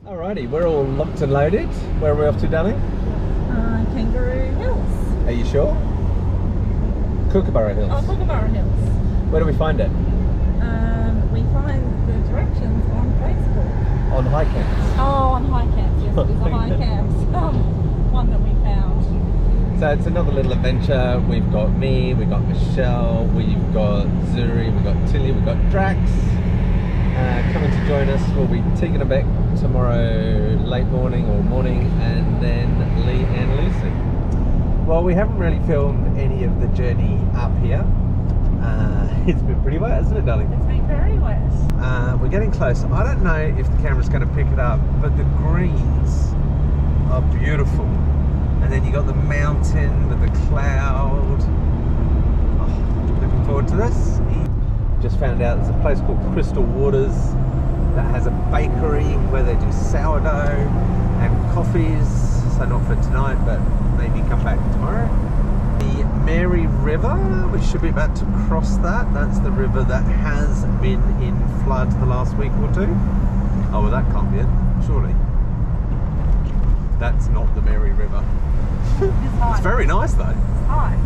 Alrighty, we're all locked and loaded. Where are we off to, darling? Kangaroo Hills. Are you sure? Kookaburra Hills. Oh, Kookaburra Hills. Where do we find it? We find the directions on Facebook. On high camps. Oh, on high camps. Yes, it is a high camps. One that we found. So it's another little adventure. We've got me, we've got Michelle, we've got Zuri, we've got Tilly, we've got Drax. Coming to join us. We'll be taking them back tomorrow late morning or morning, and then Lee and Lucy. Well, we haven't really filmed any of the journey up here. It's been pretty wet, hasn't it, darling? It's been very wet. We're getting close. I don't know if the camera's going to pick it up, but the greens are beautiful. And then you got the mountain with the cloud. Oh, looking forward to this. Just found out there's a place called Crystal Waters that has a bakery where they do sourdough and coffees. So not for tonight, but maybe come back tomorrow. The Mary River, we should be about to cross that. That's the river that has been in flood the last week or two. Oh, well, that can't be it, surely. That's not the Mary River. It's very nice though. It's high.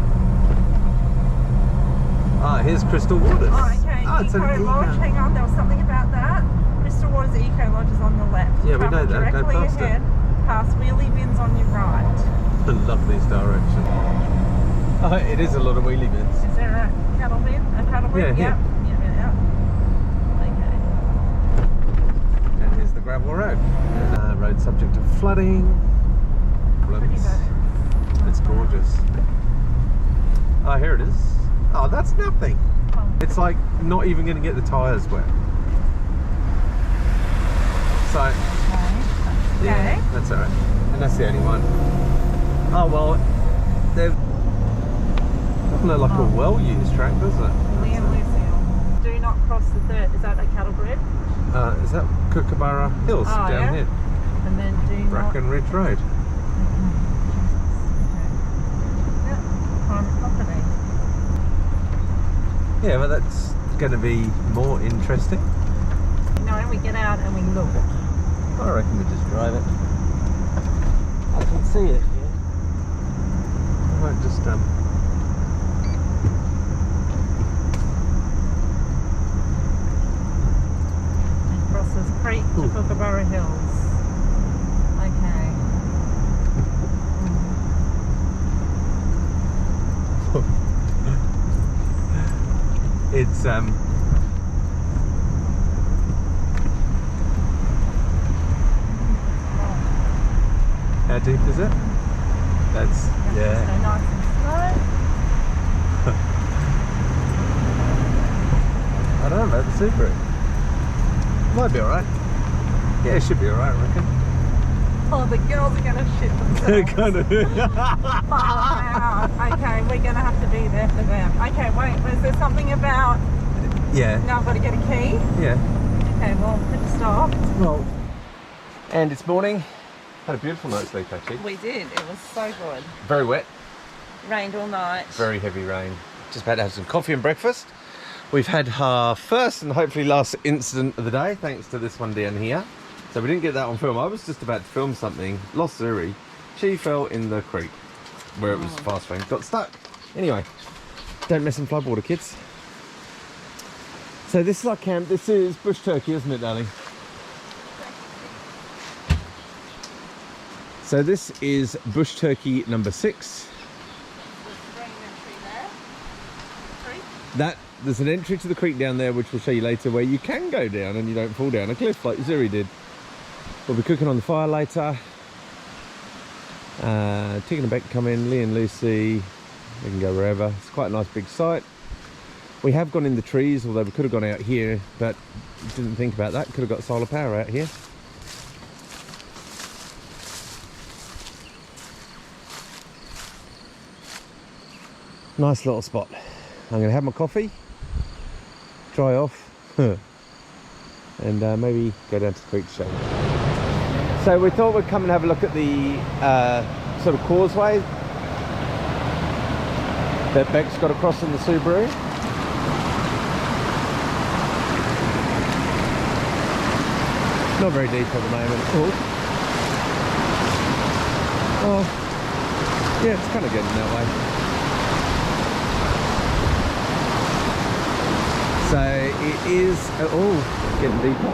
Ah, here's Crystal Waters. Oh, okay. Oh, it's Eco an Lodge. Hang on, there was something about that. Crystal Waters Eco Lodge is on the left. Yeah, we know Travel that. Go directly past ahead, past Wheelie Bins on your right. I love these directions. Oh, it is a lot of wheelie bins. Is there a cattle bin? A cattle bin? Yeah, Yeah. Okay. And here's the gravel road. Road subject to flooding. Pretty bad. It's gorgeous. Oh, here it is. Oh, that's nothing. Oh. It's like not even going to get the tyres wet. So, Okay. yeah, that's alright. And that's the only one. Oh, well, they've... Doesn't look like a well-used track, does it? Liam Lucille. Do not cross the third. Is that a cattle grid? Is that Kookaburra Hills down here? And then do Bracken Ridge Road. Private property. Yeah, but that's going to be more interesting. You know, we get out and we look. I reckon we just drive it. I can see it. Yeah. I might just Crosses Creek to Kookaburra Hills. Okay. It's how deep is it? That's yeah. So nice and slow. I don't know about the Subaru. Might be alright. Yeah, it should be alright, I reckon. Oh, the girls are gonna shit themselves. Kind of. Wow. Okay, we're gonna have to be there for them. Okay, wait, was there something about Yeah. now I've got to get a key? Yeah. Okay, well, good stop. Well, and it's morning. Had a beautiful night's sleep actually. We did, it was so good. Very wet. Rained all night. Very heavy rain. Just about to have some coffee and breakfast. We've had our first and hopefully last incident of the day, thanks to this one down here. So we didn't get that on film. I was just about to film something, lost Zuri. She fell in the creek where it was fast flowing, got stuck. Anyway, don't mess in floodwater, kids. So this is our camp. This is bush turkey, isn't it, darling? So this is bush turkey number 6. There's an entry to the creek down there, which we'll show you later, where you can go down and you don't fall down a cliff like Zuri did. We'll be cooking on the fire later. Taking a back, come in, Lee and Lucy. We can go wherever. It's quite a nice big site. We have gone in the trees, although we could have gone out here, but didn't think about that. Could have got solar power out here. Nice little spot. I'm going to have my coffee, dry off, and maybe go down to the creek to show you. So we thought we'd come and have a look at the sort of causeway that Beck's got across in the Subaru. Not very deep at the moment. Oh, yeah, it's kind of getting that way. So it is, getting deeper.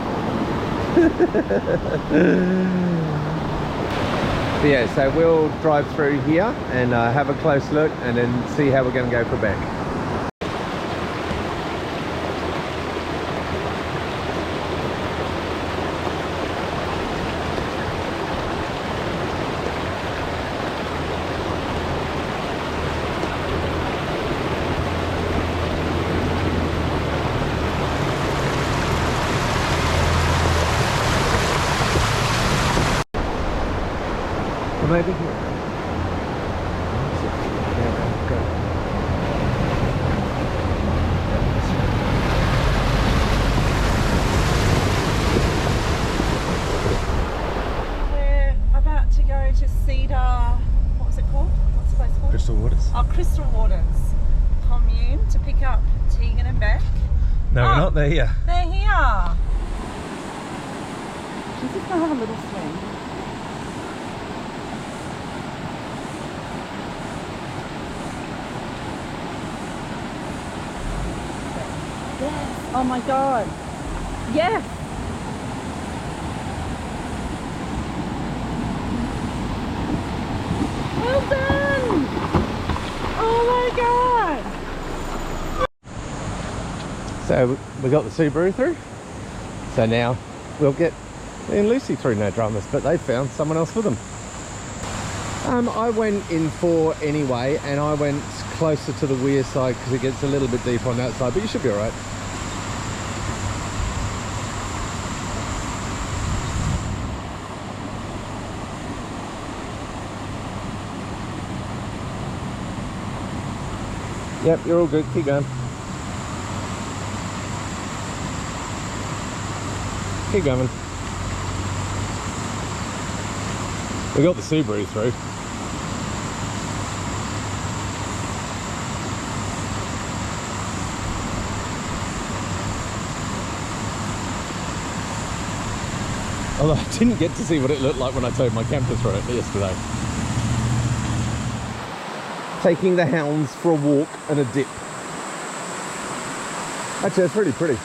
But yeah, so we'll drive through here and have a close look and then see how we're going to go for back. Maybe here. We're about to go to Cedar, what was it called? What's the place called? Crystal Waters. Oh, Crystal Waters Commune to pick up Tegan and Beck. No, we're not there yet. They're here. She's just going to have a little swim. Yes. Oh my God. Yes. Well done. Oh my God. So we got the Subaru through. So now we'll get me and Lucy through, no dramas, but they found someone else with them. I went in 4 anyway, and I went closer to the rear side because it gets a little bit deeper on that side, but you should be all right. Yep, you're all good. Keep going. Keep going. We got the Subaru through. Although I didn't get to see what it looked like when I towed my camper through it yesterday. Taking the hounds for a walk and a dip. Actually, it's really pretty.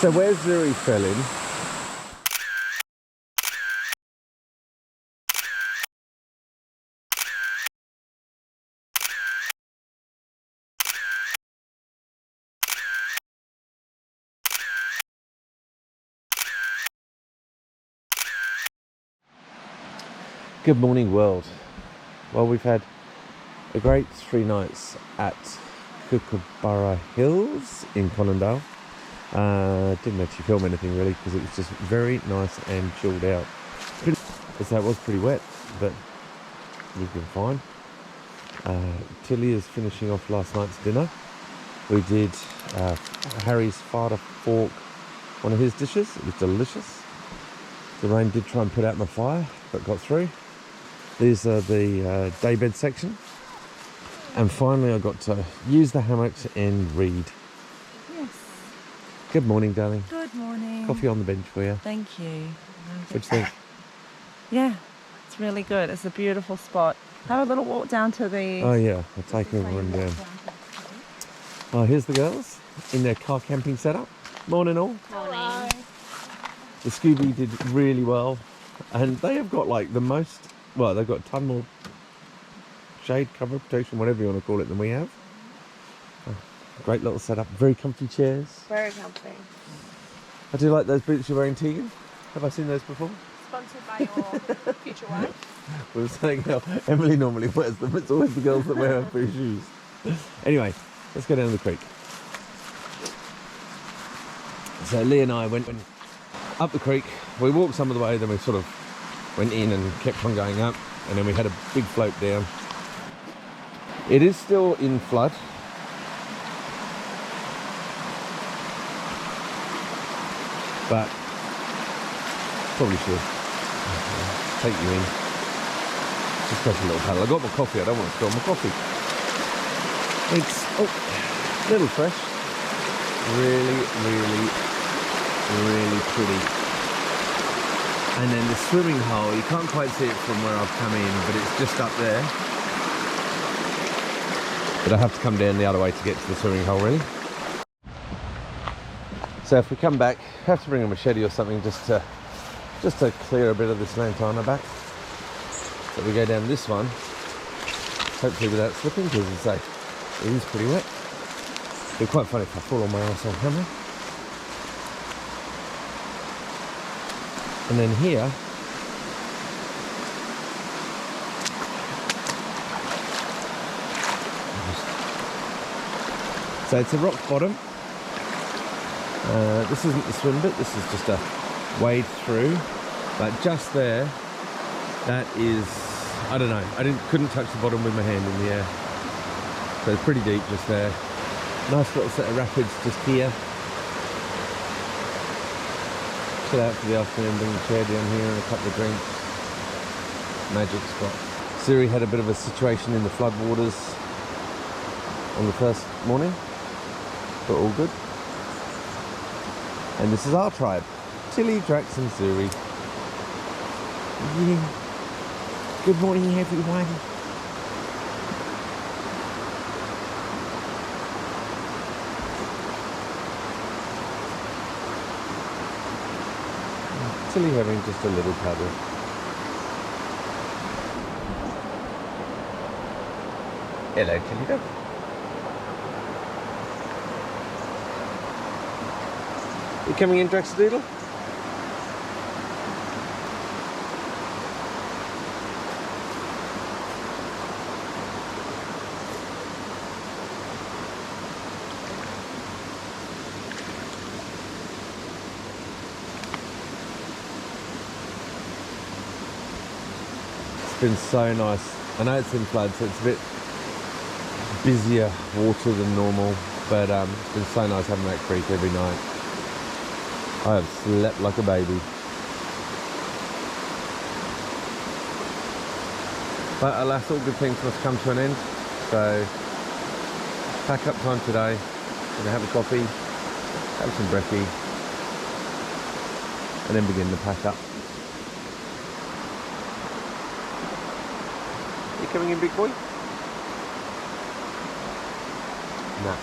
So where Zuri fell in, good morning world. Well, we've had a great 3 nights at Kookaburra Hills in Connondale. Didn't actually film anything really because it was just very nice and chilled out. So it was pretty wet, but we've been fine. Tilly is finishing off last night's dinner. We did Harry's fada fork, one of his dishes. It was delicious. The rain did try and put out my fire, but got through. These are the daybed section. And finally I got to use the hammocks and read. Yes. Good morning, darling. Good morning. Coffee on the bench for you. Thank you. What do you think? Yeah, it's really good. It's a beautiful spot. Have a little walk down to the... Oh yeah, I'll take a run down. Oh, here's the girls in their car camping setup. Morning all. Hello. The Scooby did really well. And they have got like the most, well, they've got a ton more shade, cover, protection, whatever you want to call it, than we have. Oh, great little setup. Very comfy chairs. Very comfy. I do like those boots you're wearing, Tegan. Have I seen those before? Sponsored by your future wife. We were saying how Emily normally wears them. It's always the girls that wear her blue shoes. Anyway, let's go down to the creek. So Lee and I went up the creek. We walked some of the way, then we sort of went in and kept on going up, and then we had a big float down. It is still in flood. But probably should take you in. Just press a little paddle. I got my coffee. I don't want to spill my coffee. It's a little fresh. Really, really, really pretty. And then the swimming hole, you can't quite see it from where I've come in, but it's just up there. But I have to come down the other way to get to the swimming hole, really. So if we come back, I have to bring a machete or something just to clear a bit of this lantana back. So we go down this one, hopefully without slipping, because as I say, it is pretty wet. It'd be quite funny if I fall on my ass on camera. And then here, so it's a rock bottom. This isn't the swim bit, this is just a wade through. But just there, that is, I don't know, couldn't touch the bottom with my hand in the air. So it's pretty deep just there. Nice little set of rapids just here. Chill out for the afternoon, bring the chair down here and a couple of drinks. Magic spot. Siri had a bit of a situation in the floodwaters on the first morning, but all good. And this is our tribe. Tilly, Drax and Siri. Yeah. Good morning everyone. Tilly having just a little paddle. Hello, Tilly dog. You coming in, Draxadoodle? It's been so nice. I know it's in flood, so it's a bit busier water than normal, but it's been so nice having that creek every night. I have slept like a baby. But alas, all good things must come to an end. So, pack up time today. Gonna have a coffee, have some brekkie, and then begin to pack up. You coming in, big boy? No.